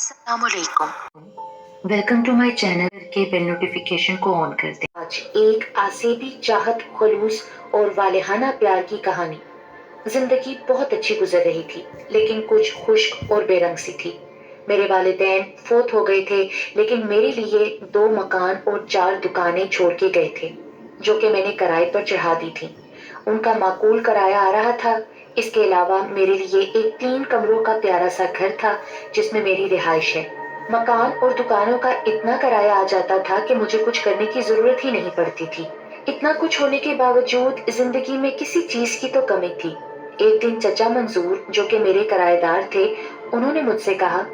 अस्सलाम वालेकुम। Welcome to my channel के बेल नोटिफिकेशन को ऑन कर दें। आज एक आसेबी चाहत, खुलूस और वालेहाना प्यार की कहानी। जिंदगी बहुत अच्छी गुजर रही थी, लेकिन कुछ खुश्क और बेरंग सी थी। मेरे वालिदैन फोत हो गए थे, लेकिन मेरे लिए 2 मकान और 4 दुकानें छोड़ के गए थे, जो कि मैंने किराए पर चढ़ा दी थी। उनका माकूल किराया आ रहा था। इसके अलावा मेरे लिए एक 3 कमरों का प्यारा सा घर था, जिसमें मेरी रिहाइश है। मकान और दुकानों का इतना किराया आ जाता था कि मुझे कुछ करने की जरूरत ही नहीं पड़ती थी। इतना कुछ होने के बावजूद जिंदगी में किसी चीज की तो कमी थी। एक दिन चचा मंजूर, जो कि मेरे किराएदार थे, उन्होंने मुझसे कहा,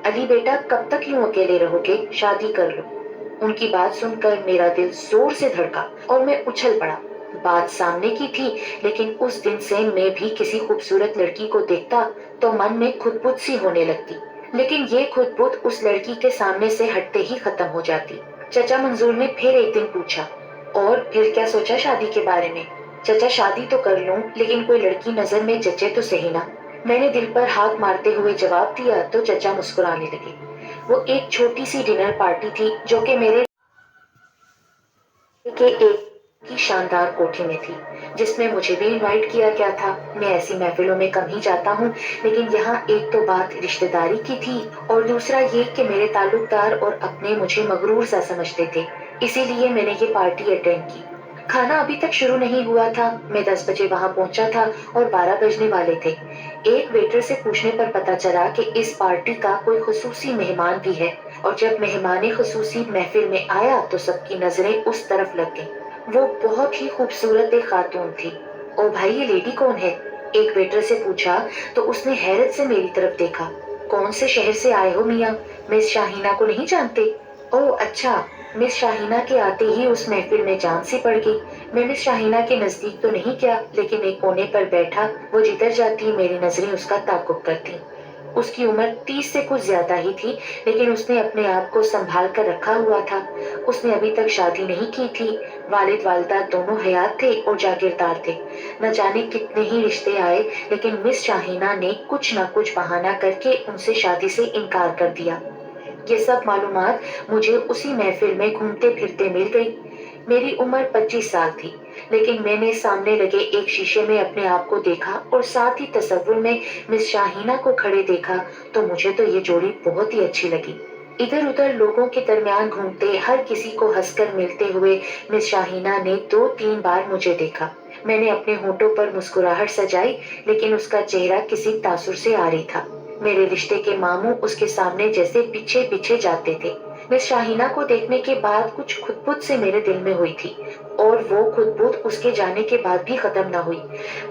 अली बेटा, कब तक यूं अकेले रहोगे, शादी कर लो। उनकी बात सुनकर मेरा दिल जोर से धड़का और मैं उछल पड़ा। बात सामने की थी, लेकिन उस दिन से मैं भी किसी खूबसूरत लड़की को देखता तो मन में खुदबुद सी होने लगती, लेकिन ये खुदबुद उस लड़की के सामने से हटते ही खत्म हो जाती। चचा मंजूर ने फिर एक दिन पूछा, और फिर क्या सोचा शादी के बारे में? चचा, शादी तो कर लूं, लेकिन कोई लड़की नजर में जचे तो सही ना। मैंने दिल पर हाथ मारते हुए जवाब दिया तो चचा मुस्कुराने लगे। वो एक छोटी सी डिनर पार्टी थी, जो कि मेरे के एक की शानदार कोठी में थी, जिसमें मुझे भी इनवाइट किया गया था। मैं ऐसी महफिलों में कम ही जाता हूँ, लेकिन यहाँ एक तो बात रिश्तेदारी की थी, और दूसरा ये कि मेरे ताल्लुकदार और अपने मुझे मगरूर सा समझते थे। इसीलिए मैंने ये पार्टी अटेंड की। खाना अभी तक शुरू नहीं हुआ था। मैं 10 बजे वहां पहुंचा था और 12 बजने वाले थे। एक वेटर से पूछने पर पता चला कि इस पार्टी का कोई खुसूसी मेहमान भी है, और जब मेहमान खुसूसी महफिल में आया तो सबकी नजरें उस तरफ लग गईं। वो बहुत ही खूबसूरत एक खातून थी। ओ भाई, ये लेडी कौन है? एक वेटर से पूछा तो उसने हैरत से मेरी तरफ देखा। कौन से शहर से आए हो मियाँ? मिस शाहीना को नहीं जानते? ओह अच्छा। मिस शाहीना के आते ही उस महफिल में जान सी पड़ गई। मैं मिस शाहीना के नजदीक तो नहीं गया, लेकिन एक कोने पर बैठा वो जिधर जाती मेरी नजरें उसका ताकुब करती। उसकी उम्र 30 से कुछ ज्यादा ही थी, लेकिन उसने अपने आप को संभाल कर रखा हुआ था। उसने अभी तक शादी नहीं की थी। वालिद वालिदा दोनों हयात थे और जागीरदार थे। न जाने कितने ही रिश्ते आए, लेकिन मिस शाहीना ने कुछ न कुछ बहाना करके उनसे शादी से इनकार कर दिया। ये सब मालूमात मुझे उसी महफिल में घूमते फिरते मिल गई। मेरी उम्र 25 साल थी, लेकिन मैंने सामने लगे एक शीशे में अपने आप को देखा और साथ ही तस्वुर में मिस शाहीना को खड़े देखा, तो मुझे तो ये जोड़ी बहुत ही अच्छी लगी। इधर उधर लोगों के दरमियान घूमते हर किसी को हंसकर मिलते हुए मिस शाहीना ने 2-3 बार मुझे देखा। मैंने अपने होठों पर मुस्कुराहट सजाई, लेकिन उसका चेहरा किसी तासुर से आरी था। मेरे रिश्ते के मामू उसके सामने जैसे पीछे पीछे जाते थे। मिस शाहीना को देखने के बाद कुछ खुदबुद से मेरे दिल में हुई थी, और वो खुदबुद उसके जाने के बाद भी खत्म न हुई,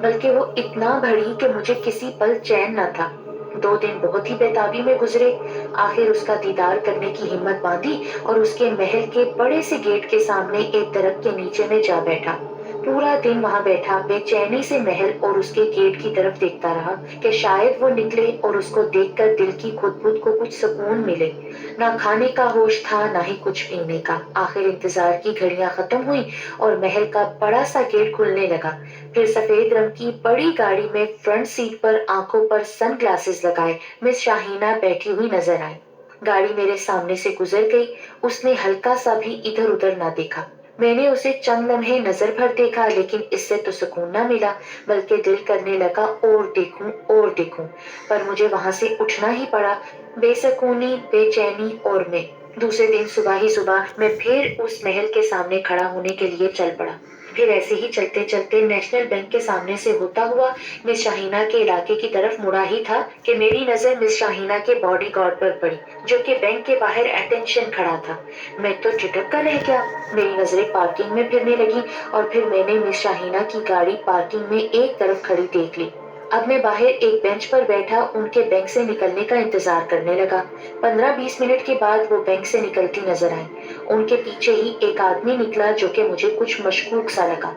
बल्कि वो इतना बढ़ी कि मुझे किसी पल चैन न था। 2 दिन बहुत ही बेताबी में गुजरे। आखिर उसका दीदार करने की हिम्मत बांधी और उसके महल के बड़े से गेट के सामने एक दरख्त के नीचे में जा बैठा। पूरा दिन वहां बैठा बेचैनी से महल और उसके गेट की तरफ देखता रहा कि शायद वो निकले और उसको देखकर दिल की खुदबुद को कुछ सुकून मिले। ना खाने का होश था, ना ही कुछ पीने का। आखिर इंतजार की घड़ियां खत्म हुई और महल का बड़ा सा गेट खुलने लगा। फिर सफेद रंग की बड़ी गाड़ी में फ्रंट सीट पर आंखों पर सन ग्लासेस लगाए मिस शाहीना बैठी हुई नजर आई। गाड़ी मेरे सामने से गुजर गई। उसने हल्का सा भी इधर उधर ना देखा। मैंने उसे चंद लम्हे नजर भर देखा, लेकिन इससे तो सुकून ना मिला, बल्कि दिल करने लगा और देखूं, पर मुझे वहां से उठना ही पड़ा। बेसुकूनी, बेचैनी और मैं। दूसरे दिन सुबह ही सुबह मैं फिर उस महल के सामने खड़ा होने के लिए चल पड़ा। फिर ऐसे ही चलते चलते नेशनल बैंक के सामने से होता हुआ मिस शाहीना के इलाके की तरफ मुड़ा ही था कि मेरी नजर मिस शाहीना के बॉडीगार्ड पर पड़ी, जो कि बैंक के बाहर अटेंशन खड़ा था। मैं तो झिटक कर रह गया। मेरी नजरें पार्किंग में फिरने लगी, और फिर मैंने मिस शाहीना की गाड़ी पार्किंग में एक तरफ खड़ी देख ली। अब मैं बाहर एक बेंच पर बैठा उनके बैंक से निकलने का इंतजार करने लगा। 15-20 मिनट के बाद वो बैंक से निकलती नजर आई। उनके पीछे ही एक आदमी निकला, जो कि मुझे कुछ मशकूक सा लगा।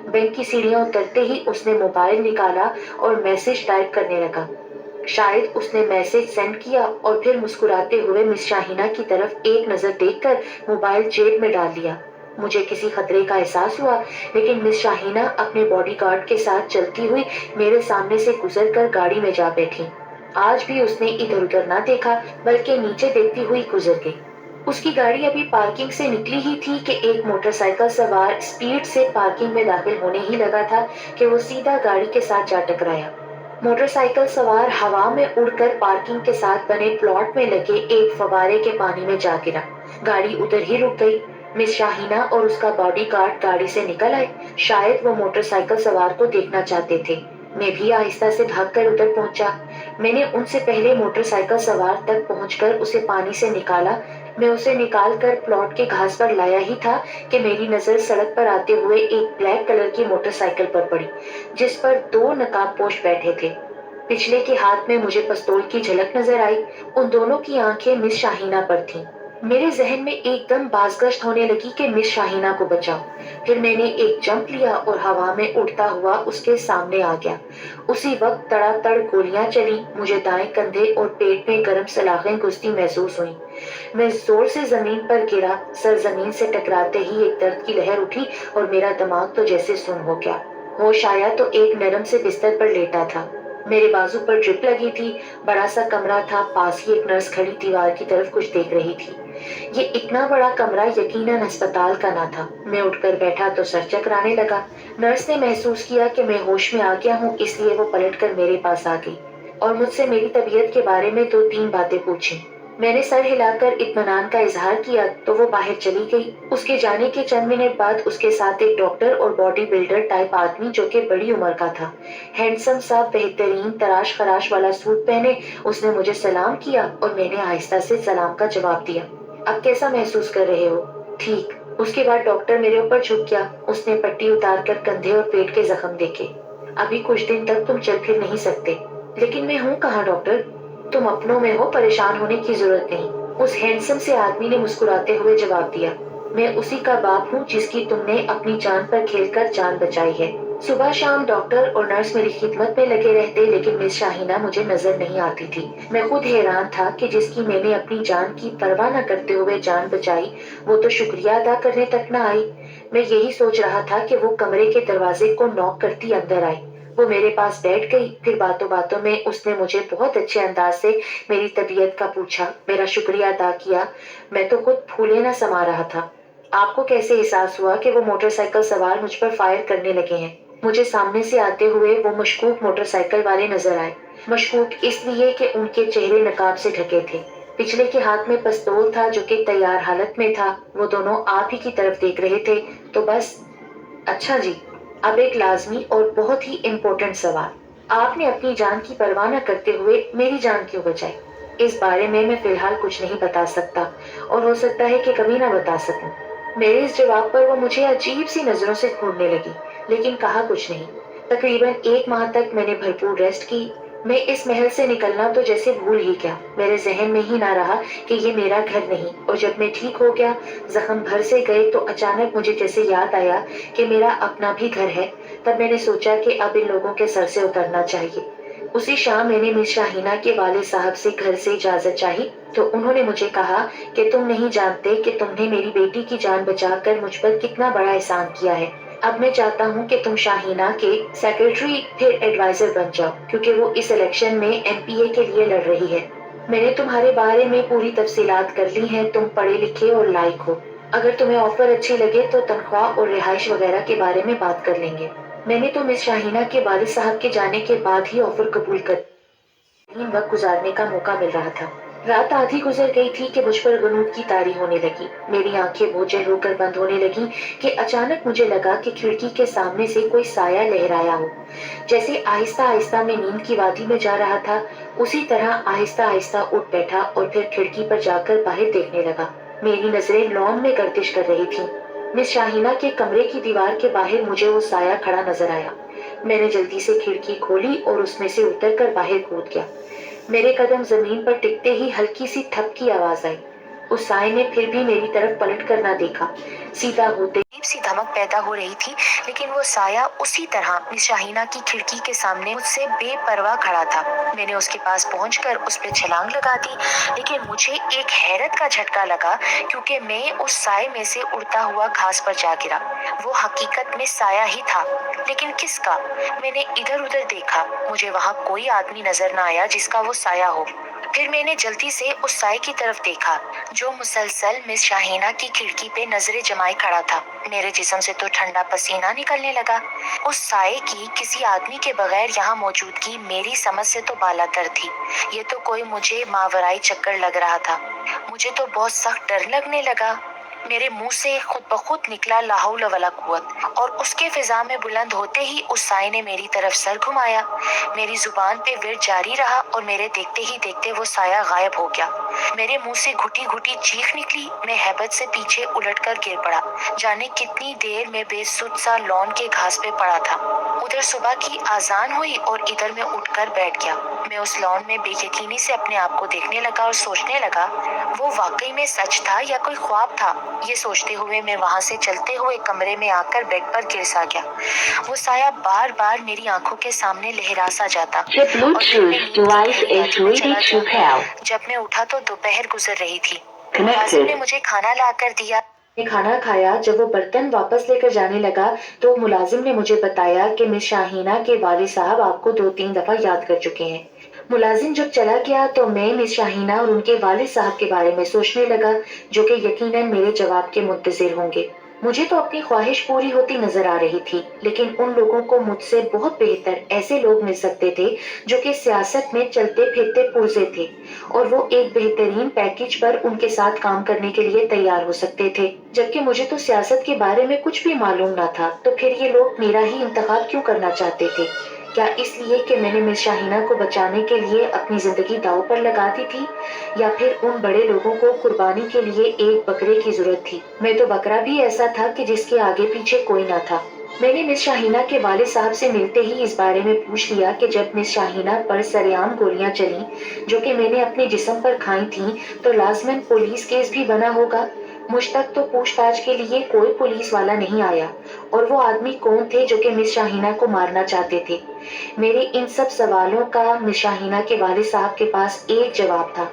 बैंक की सीढ़ियां उतरते ही उसने मोबाइल निकाला और मैसेज टाइप करने लगा। शायद उसने मैसेज सेंड किया और फिर मुस्कुराते हुए मिस शाहीना की तरफ एक नजर देखकर मोबाइल जेब में डाल लिया। मुझे किसी खतरे का एहसास हुआ, लेकिन मिस शाहीना अपने बॉडीगार्ड के साथ चलती हुई मेरे सामने से गुजर कर गाड़ी में जा बैठी। آج بھی اس نے ادھر ادھر نہ دیکھا بلکہ نیچے دیکھتی ہوئی گزر گئی۔ اس کی گاڑی ابھی پارکنگ سے نکلی ہی تھی کہ ایک موٹر سائیکل سوار اسپیڈ سے پارکنگ میں داخل ہونے ہی لگا تھا کہ وہ سیدھا گاڑی کے ساتھ جا ٹکرایا۔ موٹر سائیکل سوار ہوا میں اڑ کر پارکنگ کے ساتھ بنے پلاٹ میں لگے ایک فوارے کے پانی میں جا گرا۔ گاڑی ادھر ہی رک گئی۔ مس شاہینہ اور اس کا باڈی گارڈ گاڑی سے نکل آئے۔ شاید وہ موٹر سائیکل سوار کو دیکھنا چاہتے تھے۔ میں بھی آہستہ سے بھاگ کر ادھر پہنچا۔ میں نے ان سے پہلے موٹر سائیکل سوار تک پہنچ کر اسے پانی سے نکالا۔ میں اسے نکال کر پلاٹ کے گھاس پر لایا ہی تھا کہ میری نظر سڑک پر آتے ہوئے ایک بلیک کلر کی موٹر سائیکل پر پڑی جس پر 2 نقاب پوش بیٹھے تھے۔ پچھلے کے ہاتھ میں مجھے پستول کی جھلک نظر آئی۔ ان دونوں کی آنکھیں مس شاہینہ پر تھیں۔ میرے ذہن میں ایک دم بازگشت ہونے لگی کہ مس شاہینہ کو بچاؤ۔ پھر میں نے ایک جمپ لیا اور ہوا میں اڑتا ہوا اس کے سامنے آ گیا۔ اسی وقت تڑا تڑ گولیاں چلیں۔ مجھے دائیں کندھے اور پیٹ میں گرم سلاخیں گھستی محسوس ہوئیں۔ میں زور سے زمین پر گرا۔ سر زمین سے ٹکراتے ہی ایک درد کی لہر اٹھی اور میرا دماغ تو جیسے سن ہو گیا۔ ہوش آیا تو ایک نرم سے بستر پر لیٹا تھا۔ میرے بازو پر ڈرپ لگی تھی۔ بڑا سا کمرہ تھا۔ پاس ہی ایک نرس کھڑی دیوار کی طرف کچھ دیکھ رہی تھی۔ یہ اتنا بڑا کمرہ یقیناً ہسپتال کا نہ تھا۔ میں اٹھ کر بیٹھا تو سر چکرانے لگا۔ نرس نے محسوس کیا کہ میں ہوش میں آ گیا ہوں، اس لیے وہ پلٹ کر میرے پاس آ گئی اور مجھ سے میری طبیعت کے بارے میں 2-3 باتیں پوچھیں۔ میں نے سر ہلا کر اطمینان کا اظہار کیا تو وہ باہر چلی گئی۔ اس کے جانے کے چند منٹ بعد اس کے ساتھ ایک ڈاکٹر اور باڈی بلڈر ٹائپ آدمی جو کہ بڑی عمر کا تھا، ہینڈسم سا بہترین تراش خراش والا سوٹ پہنے، اس نے مجھے سلام کیا اور میں نے آہستہ سے سلام کا جواب دیا۔ اب کیسا محسوس کر رہے ہو؟ ٹھیک۔ اس کے بعد ڈاکٹر میرے اوپر جھک گیا۔ اس نے پٹی اتار کر کندھے اور پیٹ کے زخم دیکھے۔ ابھی کچھ دن تک تم چل پھر نہیں سکتے۔ لیکن میں ہوں کہاں ڈاکٹر؟ تم اپنوں میں ہو، پریشان ہونے کی ضرورت نہیں، اس ہینڈسم سے آدمی نے مسکراتے ہوئے جواب دیا۔ میں اسی کا باپ ہوں جس کی تم نے اپنی جان پر کھیل کر جان بچائی ہے۔ صبح شام ڈاکٹر اور نرس میری خدمت میں لگے رہتے لیکن مس شاہینہ مجھے نظر نہیں آتی تھی۔ میں خود حیران تھا کہ جس کی میں نے اپنی جان کی پرواہ نہ کرتے ہوئے جان بچائی وہ تو شکریہ ادا کرنے تک نہ آئی۔ میں یہی سوچ رہا تھا کہ وہ کمرے کے دروازے کو نوک کرتی اندر آئی۔ وہ میرے پاس بیٹھ گئی۔ پھر باتوں باتوں میں اس نے مجھے بہت اچھے انداز سے میری طبیعت کا پوچھا، میرا شکریہ ادا کیا۔ میں تو خود پھولے نہ سما رہا تھا۔ آپ کو کیسے احساس ہوا کہ وہ موٹر سائیکل سوار مجھ پر فائر کرنے لگے ہیں؟ مجھے سامنے سے آتے ہوئے وہ مشکوک موٹر سائیکل والے نظر آئے۔ مشکوک اس لیے کہ ان کے چہرے نقاب سے ڈھکے تھے۔ پچھلے کے ہاتھ میں پستول تھا جو کہ تیار حالت میں تھا۔ وہ دونوں آپ ہی کی طرف دیکھ رہے تھے تو بس۔ اچھا جی، اب ایک لازمی اور بہت ہی امپورٹنٹ سوال۔ آپ نے اپنی جان کی پرواہ نہ کرتے ہوئے میری جان کیوں بچائی؟ اس بارے میں فی الحال کچھ نہیں بتا سکتا اور ہو سکتا ہے کہ کبھی نہ بتا سکوں۔ میرے اس جواب پر وہ مجھے عجیب سی نظروں سے گھورنے لگی لیکن کہا کچھ نہیں۔ تقریباً 1 ماہ تک میں نے بھرپور ریسٹ کی۔ میں اس محل سے نکلنا تو جیسے بھول ہی گیا۔ میرے ذہن میں ہی نہ رہا کہ یہ میرا گھر نہیں، اور جب میں ٹھیک ہو گیا، زخم بھر سے گئے تو اچانک مجھے جیسے یاد آیا کہ میرا اپنا بھی گھر ہے۔ تب میں نے سوچا کہ اب ان لوگوں کے سر سے اترنا چاہیے۔ اسی شام میں نے مس شاہینہ کے والد صاحب سے گھر سے اجازت چاہی تو انہوں نے مجھے کہا کہ تم نہیں جانتے کہ تم نے میری بیٹی کی جان بچا کر مجھ پر کتنا بڑا احسان کیا ہے۔ اب میں چاہتا ہوں کہ تم شاہینہ کے سیکرٹری پھر ایڈوائزر بن جاؤ کیونکہ وہ اس الیکشن میں MP کے لیے لڑ رہی ہے۔ میں نے تمہارے بارے میں پوری تفصیلات کر لی ہیں۔ تم پڑھے لکھے اور لائق ہو۔ اگر تمہیں آفر اچھی لگے تو تنخواہ اور رہائش وغیرہ کے بارے میں بات کر لیں گے۔ میں نے تو مس شاہینہ کے والد صاحب کے جانے کے بعد ہی آفر قبول کر وقت گزارنے کا موقع مل رہا تھا۔ رات آدھی گزر گئی تھی کہ مجھ پر غنود کی طاری ہونے لگی۔ میری آنکھیں بوجھل ہو کر بند ہونے لگیں کہ اچانک مجھے لگا کہ کھڑکی کے سامنے سے کوئی سایہ لہرایا ہو۔ جیسے آہستہ آہستہ میں نیند کی وادی میں جا رہا تھا اسی طرح آہستہ آہستہ اٹھ بیٹھا اور پھر کھڑکی پر جا کر باہر دیکھنے لگا۔ میری نظریں لان میں گردش کر رہی تھیں۔ مس شاہینہ کے کمرے کی دیوار کے باہر مجھے وہ سایہ کھڑا نظر آیا۔ میں نے جلدی سے کھڑکی کھولی اور اس میں سے اتر کر باہر کود گیا۔ میرے قدم زمین پر ٹکتے ہی ہلکی سی تھپ کی آواز آئی۔ उस साए ने फिर भी मेरी तरफ पलट कर ना देखा। सीधा होते अजीब सी धमक पैदा हो रही थी, लेकिन वो साया उसी तरह मिस शाहीना की खिड़की के सामने मुझसे बेपरवाह खड़ा था। मैंने उसके पास पहुंचकर उस पे छलांग लगा दी, लेकिन मुझे एक हैरत का झटका लगा, क्योंकि मैं उस साए में से उड़ता हुआ घास पर जा गिरा। वो हकीकत में साया ही था, लेकिन किसका? मैंने इधर उधर देखा, मुझे वहां कोई आदमी नजर न आया जिसका वो साया हो। फिर मैंने जल्दी से उस साए की तरफ देखा, जो मुसलसल मिस शाहीना की खिड़की पे नजरें जमाए खड़ा था। मेरे जिस्म से तो ठंडा पसीना निकलने लगा। उस साए की किसी आदमी के बगैर यहाँ मौजूदगी मेरी समझ से तो बालातर थी। ये तो कोई मुझे मावराई चक्कर लग रहा था। मुझे तो बहुत सख्त डर लगने लगा। मेरे मुंह से खुद ब खुद निकला ला हौल वला कुव्वत, और उसके फिजा में बुलंद होते ही उस साए ने मेरी तरफ सर घुमाया। मेरी जुबान पे विर जारी रहा और मेरे देखते ही देखते वो साया गायब हो गया। मेरे मुंह से घुटी घुटी चीख निकली। मैं हैबत से पीछे उलटकर गिर पड़ा। जाने कितनी देर में बेसुध सा लॉन के घास पे पड़ा था। उधर सुबह की आजान हुई और इधर मैं उठकर बैठ गया। मैं उस लॉन में बेयकीनी से अपने आप को देखने लगा और सोचने लगा, वो वाकई में सच था या कोई ख्वाब था। ये सोचते हुए मैं वहां से चलते हुए कमरे में आकर बेड पर गिर सा गया। वो साया बार बार मेरी आंखों के सामने लहरा सा जाता और फिर मैं नींद की गहरी रातों में चला गया। जब मैं उठा तो दोपहर गुजर रही थी। मुलाजिम ने मुझे खाना ला कर दिया। मैं खाना खाया। जब वो बर्तन वापस लेकर जाने लगा तो मुलाजिम ने मुझे बताया कि मिस शाहीना के वालिद साहब आपको 2-3 दफा याद कर चुके हैं। मुलाजिम जब चला गया तो मैं मिस शाहीना और उनके वालिद साहब के बारे में सोचने लगा, जो कि यकीनन मेरे जवाब के मुंतजिर होंगे। मुझे तो अपनी ख्वाहिश पूरी होती नजर आ रही थी, लेकिन उन लोगों को मुझसे बहुत बेहतर ऐसे लोग मिल सकते थे जो कि सियासत में चलते फिरते पुरजे थे, और वो एक बेहतरीन पैकेज पर उनके साथ काम करने के लिए तैयार हो सकते थे। जबकि मुझे तो सियासत के बारे में कुछ भी मालूम न था, तो फिर ये लोग मेरा ही इंतखाब क्यों करना चाहते थे? क्या इसलिए कि मैंने मिस शाहीना को बचाने के लिए अपनी जिंदगी दांव पर लगा दी थी, या फिर उन बड़े लोगों को कुर्बानी के लिए एक बकरे की जरूरत थी? मैं तो बकरा भी ऐसा था कि जिसके आगे पीछे कोई ना था। मैंने मिस शाहीना के वालिद साहब से मिलते ही इस बारे में पूछ लिया कि जब मिस शाहीना पर सरेआम गोलियां चली जो कि मैंने अपने जिस्म पर खाई थीं, तो लाजमन पुलिस केस भी बना होगा। मुझ तक तो पूछताछ के लिए कोई पुलिस वाला नहीं आया, और वो आदमी कौन थे जो कि मिस शाहीना को मारना चाहते थे? मेरे इन सब सवालों का मिस शाहीना के वालिद साहब के पास एक जवाब था।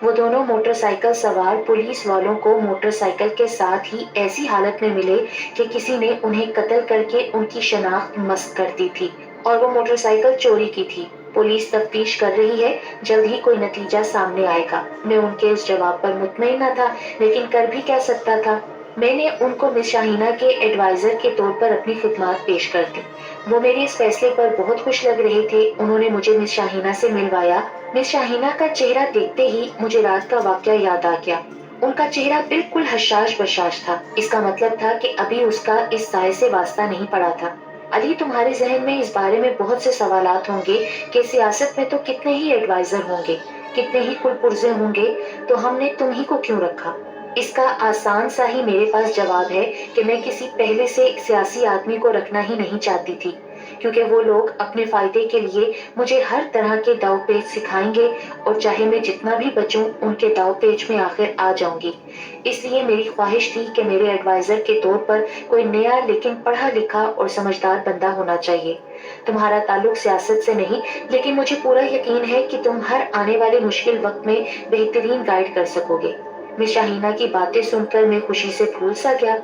वो दोनों मोटरसाइकिल सवार पुलिस वालों को मोटरसाइकिल के साथ ही ऐसी हालत में मिले कि किसी ने उन्हें कत्ल करके उनकी शनाख्त मस्त कर दी थी, और वो मोटरसाइकिल चोरी की थी। पुलिस तफ्तीश कर रही है, जल्द ही कोई नतीजा सामने आएगा। मैं उनके इस जवाब पर मुतमईन न था, लेकिन कर भी क्या सकता था? मैंने उनको मिस शाहीना के एडवाइजर के तौर पर अपनी खिदमत पेश कर दी। वो मेरे इस फैसले पर बहुत खुश लग रहे थे। उन्होंने मुझे मिस शाहीना से मिलवाया। मिस शाहीना का चेहरा देखते ही मुझे रात का वाकया याद आ गया। उनका चेहरा बिल्कुल हशाश बशाश था। इसका मतलब था कि अभी उसका इस साए से वास्ता नहीं पड़ा था। अली, तुम्हारे जहन में इस बारे में बहुत से सवालात होंगे कि सियासत में तो कितने ही एडवाइजर होंगे, कितने ही कुलपुर्जे होंगे, तो हमने तुम ही को क्यों रखा? इसका आसान सा ही मेरे पास जवाब है कि मैं किसी पहले से सियासी आदमी को रखना ही नहीं चाहती थी, क्योंकि वो लोग अपने फायदे के लिए मुझे हर तरह के दाव पेच सिखाएंगे, और चाहे मैं जितना भी बचूं उनके दाव पेच में आखिर आ जाऊंगी। इसलिए मेरी ख्वाहिश थी कि मेरे एडवाइजर के तौर पर कोई नया लेकिन पढ़ा लिखा और समझदार बंदा होना चाहिए। तुम्हारा ताल्लुक सियासत से नहीं, लेकिन मुझे पूरा यकीन है कि तुम हर आने वाले मुश्किल वक्त में बेहतरीन गाइड कर सकोगे। मिस शाहीना की बातें सुनकर मैं खुशी से फूल सा गया।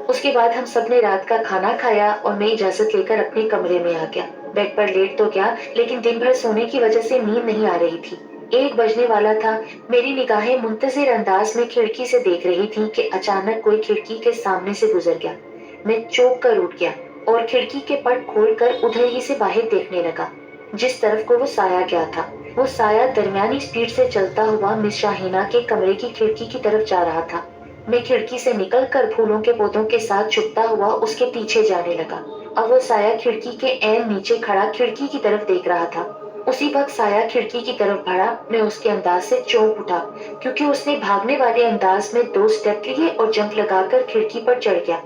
उसके बाद हम सबने रात का खाना खाया और मैं इजाजत लेकर अपने कमरे में आ गया। बेड पर लेट तो गया, लेकिन दिन भर सोने की वजह से नींद नहीं आ रही थी। 1 बजने वाला था। मेरी निगाहें मुंतजिर अंदाज में खिड़की से देख रही थीं कि अचानक कोई खिड़की के सामने से गुजर गया। मैं चौंक कर उठ गया और खिड़की के पट खोलकर उधर ही से बाहर देखने लगा, जिस तरफ को वो साया गया था। वो साया दरमियानी स्पीड से चलता हुआ मिस शाहीना के कमरे की खिड़की की तरफ जा रहा था। मैं खिड़की से निकलकर फूलों के पौधों के साथ छुपता हुआ उसके पीछे जाने लगा। अब वो साया खिड़की के ऐन नीचे खड़ा खिड़की की तरफ देख रहा था। उसी वक्त साया खिड़की की तरफ बढ़ा। मैं उसके अंदाज से चौंक उठा, क्योंकि उसने भागने वाले अंदाज में 2 स्टेप लिए और जंप लगाकर खिड़की पर चढ़ गया।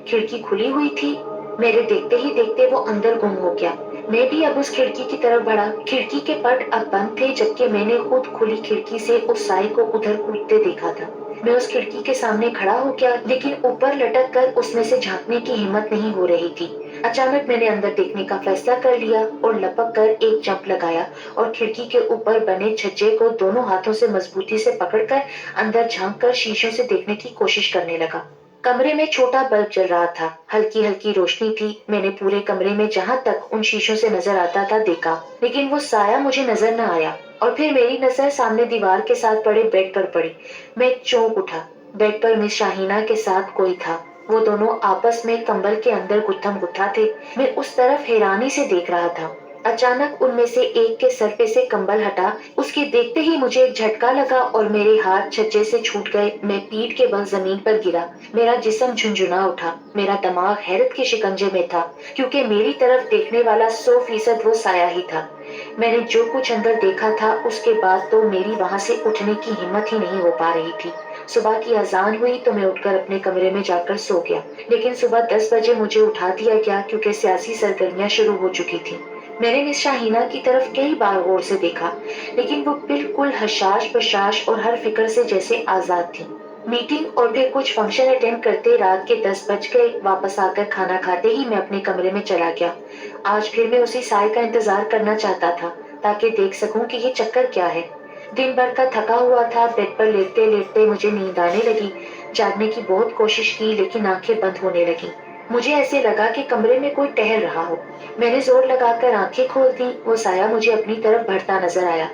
खिड़की खुली हुई थी। मेरे देखते ही देखते वो अंदर गुम हो गया। मैं भी अब उस खिड़की की तरफ बढ़ा। खिड़की के पट अब बंद थे, जबकि मैंने खुद खुली खिड़की से उस साए को उधर कूदते देखा था। मैं उस खिड़की के सामने खड़ा हो गया, लेकिन ऊपर लटक कर उसमें से झांकने की हिम्मत नहीं हो रही थी। अचानक मैंने अंदर देखने का फैसला कर लिया और लपक कर एक जंप लगाया और खिड़की के ऊपर बने छज्जे को दोनों हाथों से मजबूती से पकड़कर अंदर झांक कर शीशों से देखने की कोशिश करने लगा। कमरे में छोटा बल्ब जल रहा था, हल्की हल्की रोशनी थी। मैंने पूरे कमरे में जहां तक उन शीशों से नजर आता था देखा, लेकिन वो साया मुझे नजर न आया। और फिर मेरी नजर सामने दीवार के साथ पड़े बेड पर पड़ी। मैं चौंक उठा। बेड पर मिस शाहीना के साथ कोई था। वो दोनों आपस में कंबल के अंदर गुत्थम गुत्था थे। मैं उस तरफ हैरानी से देख रहा था। अचानक उनमें से एक के सर पे से कंबल हटा। उसके देखते ही मुझे एक झटका लगा और मेरे हाथ छज्जे से छूट गए। मैं पीठ के बल जमीन पर गिरा। मेरा जिस्म झुंझुना उठा। मेरा दिमाग हैरत के शिकंजे में था, क्योंकि मेरी तरफ देखने वाला 100% वो साया ही था। मैंने जो कुछ अंदर देखा था, उसके बाद तो मेरी वहां से उठने की हिम्मत ही नहीं हो पा रही थी। सुबह की अजान हुई तो मैं उठकर अपने कमरे में जाकर सो गया, लेकिन सुबह 10 बजे मुझे उठा दिया गया, क्योंकि सियासी सरगर्मियां शुरू हो चुकी थी। मैंने मिस शाहीना की तरफ कई बार गौर से देखा, लेकिन वो बिल्कुल हशाश बशाश और हर फिक्र से जैसे आजाद थी। मीटिंग और फिर कुछ फंक्शन अटेंड करते रात के 10 बज गए। वापस आकर खाना खाते ही मैं अपने कमरे में चला गया। आज फिर मैं उसी साय का इंतजार करना चाहता था, ताकि देख सकूं कि ये चक्कर क्या है। दिन भर का थका हुआ था। बेड पर लेटते लेटते मुझे नींद आने लगी। जागने की बहुत कोशिश की, लेकिन आंखें बंद होने लगी। मुझे ऐसे लगा कि कमरे में कोई टहल रहा हो। मैंने जोर लगाकर आंखें खोल दी। वो साया मुझे अपनी तरफ बढ़ता नजर आया।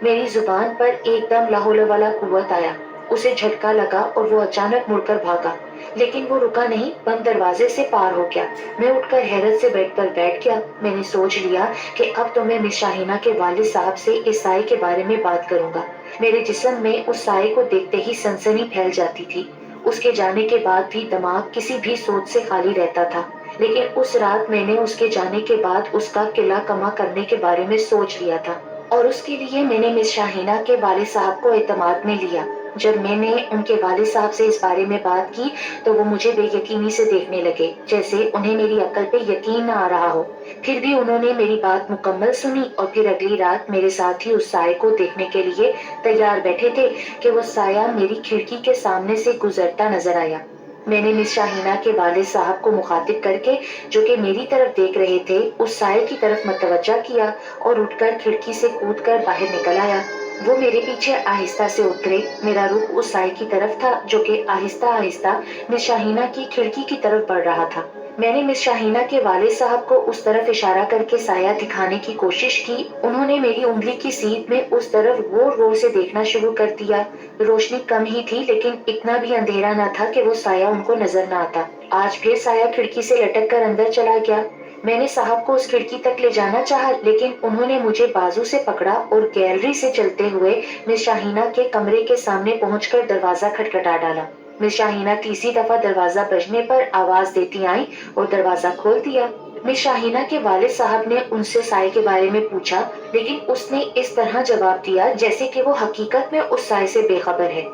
मेरी जुबान पर एकदम लाहौल वाला कुव्वत आया। उसे झटका लगा और वो अचानक मुड़कर भागा, लेकिन वो रुका नहीं, बंद दरवाजे से पार हो गया। मैं उठकर हैरत से बेड पर बैठ गया। मैंने सोच लिया कि अब तो मैं मिस शाहीना के वालिद साहब से इस साए के बारे में बात करूंगा। मेरे जिस्म में उस साए को देखते ही सनसनी फैल जाती थी। उसके जाने के बाद भी दिमाग किसी भी सोच से खाली रहता था, लेकिन उस रात मैंने उसके जाने के बाद उसका किला कमा करने के बारे में सोच लिया था, और उसके लिए मैंने मिस शाहीना के वालिद साहब को एतमाद में लिया। जब मैंने उनके वालिद साहब से इस बारे में बात की, तो वो मुझे बेयकीनी से देखने लगे, जैसे उन्हें मेरी अक्ल पे यकीन न आ रहा हो। फिर भी उन्होंने मेरी बात मुकम्मल सुनी और फिर अगली रात मेरे साथ ही उस साए को देखने के लिए तैयार बैठे थे कि वो साया मेरी खिड़की के सामने से गुजरता नजर आया। मैंने मिस शाहीना के वालिद साहब को मुखातिब करके, जो कि मेरी तरफ देख रहे थे, उस साए की तरफ मतवज्जा किया और उठकर खिड़की से कूदकर बाहर निकल आया। वो मेरे पीछे आहिस्ता से उतरे। मेरा रुख उस साए की तरफ था, जो कि आहिस्ता आहिस्ता मिस शाहीना की खिड़की की तरफ बढ़ रहा था। मैंने मिस शाहीना के वालिद साहब को उस तरफ इशारा करके साया दिखाने की कोशिश की। उन्होंने मेरी उंगली की सीध में उस तरफ गौर गौर से देखना शुरू कर दिया। रोशनी कम ही थी, लेकिन इतना भी अंधेरा न था कि वो साया उनको नजर न आता। आज फिर साया खिड़की से लटक कर अंदर चला गया। मैंने साहब को उस खिड़की तक ले जाना चाहा, लेकिन उन्होंने मुझे बाजू से पकड़ा और गैलरी से चलते हुए मिस शाहीना के कमरे के सामने पहुंचकर दरवाजा खटखटा डाला। मिस शाहीना तीसरी दफा दरवाजा बजने पर आवाज देती आई और दरवाजा खोल दिया। मिस शाहीना के वालिद साहब ने उनसे साए के बारे में पूछा, लेकिन उसने इस तरह जवाब दिया जैसे कि वो हकीकत में उस साए से बेखबर है।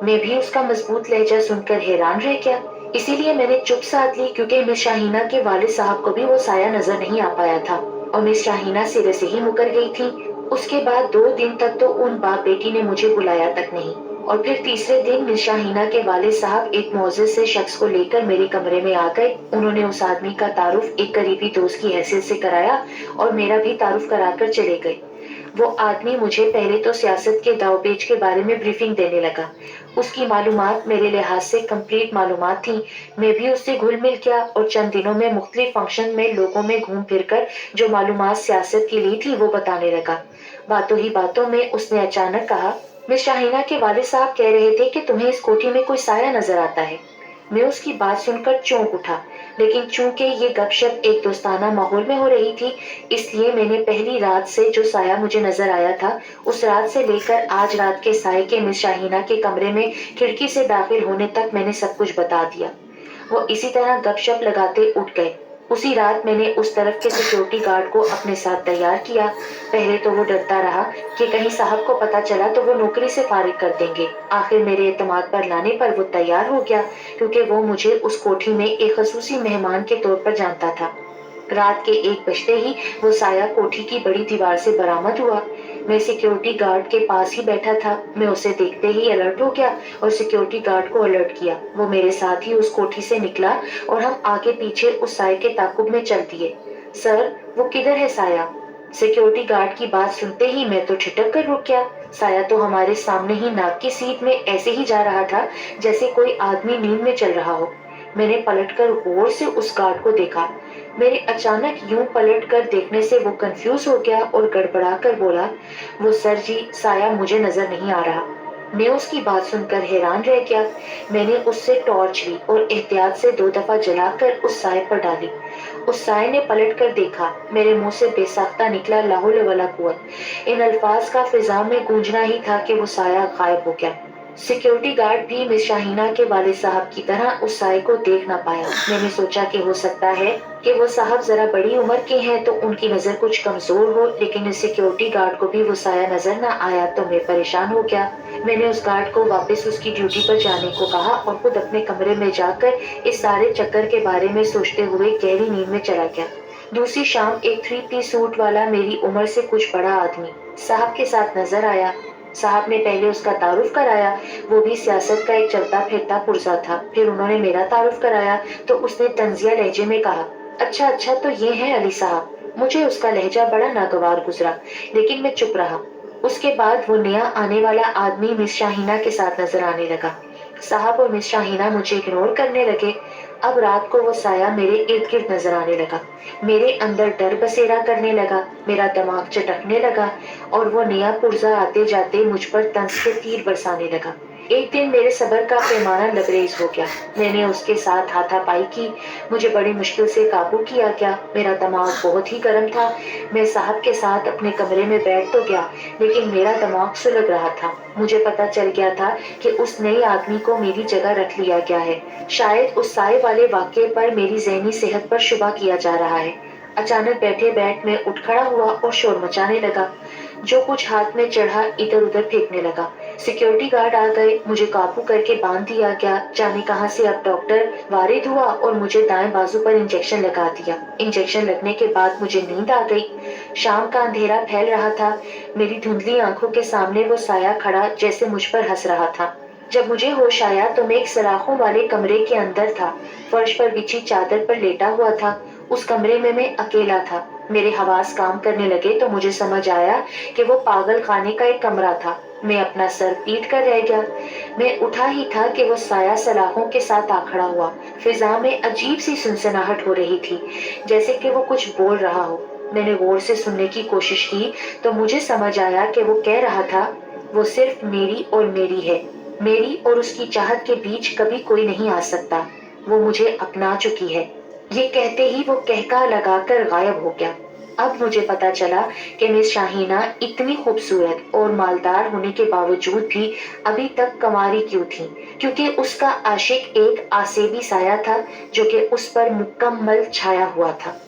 मैं भी उसका मजबूत लहजा सुनकर हैरान रह गया। इसीलिए मैंने चुप साध ली, क्योंकि मिस शाहीना के वालिद साहब को भी वो साया नजर नहीं आ पाया था और मिस शाहीना सिरे से ही मुकर गई थी। उसके बाद 2 दिन तक तो उन बाप बेटी ने मुझे बुलाया तक नहीं। और फिर तीसरे दिन मिस शाहीना के वालिद साहब एक मोअज़्ज़िज़ से शख्स को लेकर मेरे कमरे में आ गए। उन्होंने उस आदमी का तारुफ एक करीबी दोस्त की हैसियत से कराया और मेरा भी तारुफ कराकर चले गए। वो आदमी मुझे पहले तो सियासत के दावपेच के बारे में ब्रीफिंग देने लगा। उसकी मालूमात मेरे लिहाज से कंप्लीट मालूमात थी। मैं भी उससे घुल मिल गया और चंद दिनों में मुख्तलिफ फंक्शन में लोगों में घूम फिर कर जो मालूमात सियासत की ली थी वो बताने लगा। बातों ही बातों में उसने अचानक कहा, मिस शाहीना के वालिद साहब कह रहे थे कि तुम्हें इस कोठी में कोई साया नजर आता है। मैं उसकी बात सुनकर चौंक उठा, लेकिन चूंकि ये गपशप एक दोस्ताना माहौल में हो रही थी, इसलिए मैंने पहली रात से जो साया मुझे नजर आया था, उस रात से लेकर आज रात के साए के मिस शाहीना के कमरे में खिड़की से दाखिल होने तक मैंने सब कुछ बता दिया। वो इसी तरह गपशप लगाते उठ गए। उसी रात मैंने उस तरफ के सिक्योरिटी गार्ड को अपने साथ तैयार किया। पहले तो वो डरता रहा कि कहीं साहब को पता चला तो वो नौकरी से फारिग कर देंगे। आखिर मेरे एतमाद पर लाने पर वो तैयार हो गया, क्योंकि वो मुझे उस कोठी में एक खसूसी मेहमान के तौर पर जानता था। रात के 1 बजते ही वो साया कोठी की बड़ी दीवार से बरामद हुआ। मैं सिक्योरिटी गार्ड के पास ही बैठा था। मैं उसे देखते ही अलर्ट हो गया और सिक्योरिटी गार्ड को अलर्ट किया। वो मेरे साथ ही उस कोठी से निकला और हम आगे पीछे उस साये के ताकुब में चल दिए। सर, वो किधर है साया? सिक्योरिटी गार्ड की बात सुनते ही मैं तो ठिठक कर रुक गया। साया तो हमारे सामने ही नाक की सीट में ऐसे ही जा रहा था जैसे कोई आदमी नींद में चल रहा हो। मैंने पलटकर गौर से उस गार्ड को देखा। मेरे अचानक यूं पलट कर देखने से वो कंफ्यूज हो गया और गड़बड़ा कर बोला, वो सर जी, साया मुझे नजर नहीं आ रहा। मैं उसकी बात सुनकर हैरान रह गया। मैंने उससे टॉर्च ली और एहतियात से 2 दफा जलाकर उस साये पर डाली। उस साये ने पलट कर देखा। मेरे मुंह से बेसाख्ता निकला, ला हौल वला कुव्वत। इन अल्फाज का फिजा में गूंजना ही था कि वो साया गायब हो गया। सिक्योरिटी गार्ड भी मिस शाहीना के वालिद साहब की तरह उस साये को देख ना पाया। मैंने सोचा कि हो सकता है कि वो साहब जरा बड़ी उम्र के हैं तो उनकी नजर कुछ कमजोर हो, लेकिन इस सिक्योरिटी गार्ड को भी वो साया नजर ना आया तो मैं परेशान हो गया। मैंने उस गार्ड को वापस उसकी ड्यूटी पर जाने को कहा और खुद अपने कमरे में जाकर इस सारे चक्कर के बारे में सोचते हुए गहरी नींद में चला गया। दूसरी शाम एक 3 पीस सूट वाला मेरी उम्र से कुछ बड़ा आदमी साहब के साथ नजर आया। साहब ने पहले उसका तारुफ कराया। वो भी सियासत का एक चलता फिरता पुरजा था। फिर उन्होंने मेरा तारुफ कराया तो उसने तंजिया लहजे में कहा, अच्छा अच्छा, तो ये है अली साहब। मुझे उसका लहजा बड़ा नागवार गुजरा, लेकिन मैं चुप रहा। उसके बाद वो नया आने वाला आदमी मिस शाहीना के साथ नजर आने लगा। साहब और मिस शाहीना मुझे इग्नोर करने लगे। अब रात को वो साया मेरे इर्द गिर्द नजर आने लगा। मेरे अंदर डर बसेरा करने लगा। मेरा दिमाग चटकने लगा और वो नया पुर्जा आते जाते मुझ पर तंज के तीर बरसाने लगा। एक दिन मेरे सब्र का पैमाना लबरेज हो गया। मैंने उसके साथ हाथापाई की। मुझे बड़ी मुश्किल से काबू किया गया। मेरा दिमाग बहुत ही गर्म था। मैं साहब के साथ अपने कमरे में बैठ तो गया, लेकिन मेरा दिमाग सुलग रहा था। मुझे पता चल गया था कि उस नए आदमी को मेरी जगह रख लिया गया है। शायद उस साये वाले वाक्य पर मेरी ज़हनी सेहत पर शुबा किया जा रहा है। अचानक बैठे बैठ मैं उठ खड़ा हुआ और शोर मचाने लगा। जो कुछ हाथ में चढ़ा इधर उधर फेंकने लगा। सिक्योरिटी गार्ड आ गए। मुझे काबू करके बांध दिया गया। जाने कहां से अब डॉक्टर वारिद हुआ और मुझे दाएं बाजू पर इंजेक्शन लगा दिया। इंजेक्शन लगने के बाद मुझे नींद आ गई। शाम का अंधेरा फैल रहा था। मेरी धुंधली आंखों के सामने वो साया खड़ा जैसे मुझ पर हंस रहा था। जब मुझे होश आया तो मैं एक सलाखों वाले कमरे के अंदर था। फर्श पर बिछी चादर पर लेटा हुआ था। उस कमरे में मैं अकेला था। मेरे हवास काम करने लगे तो मुझे समझ आया कि वो पागल खाने का एक कमरा था। मैं अपना सर पीट कर रह गया। मैं उठा ही था कि वो साया सलाखों के साथ आ खड़ा हुआ। फिजा में अजीब सी सनसनाहट हो रही थी, जैसे कि वो कुछ बोल रहा हो। मैंने गौर से सुनने की कोशिश की तो मुझे समझ आया कि वो कह रहा था, वो सिर्फ मेरी और मेरी है। मेरी और उसकी चाहत के बीच कभी कोई नहीं आ सकता। वो मुझे अपना चुकी है। ये कहते ही वो कहका लगाकर गायब हो गया। अब मुझे पता चला कि मिस शाहीना इतनी खूबसूरत और मालदार होने के बावजूद भी अभी तक कंवारी क्यों थी, क्योंकि उसका आशिक एक आसेबी साया था जो कि उस पर मुकम्मल छाया हुआ था।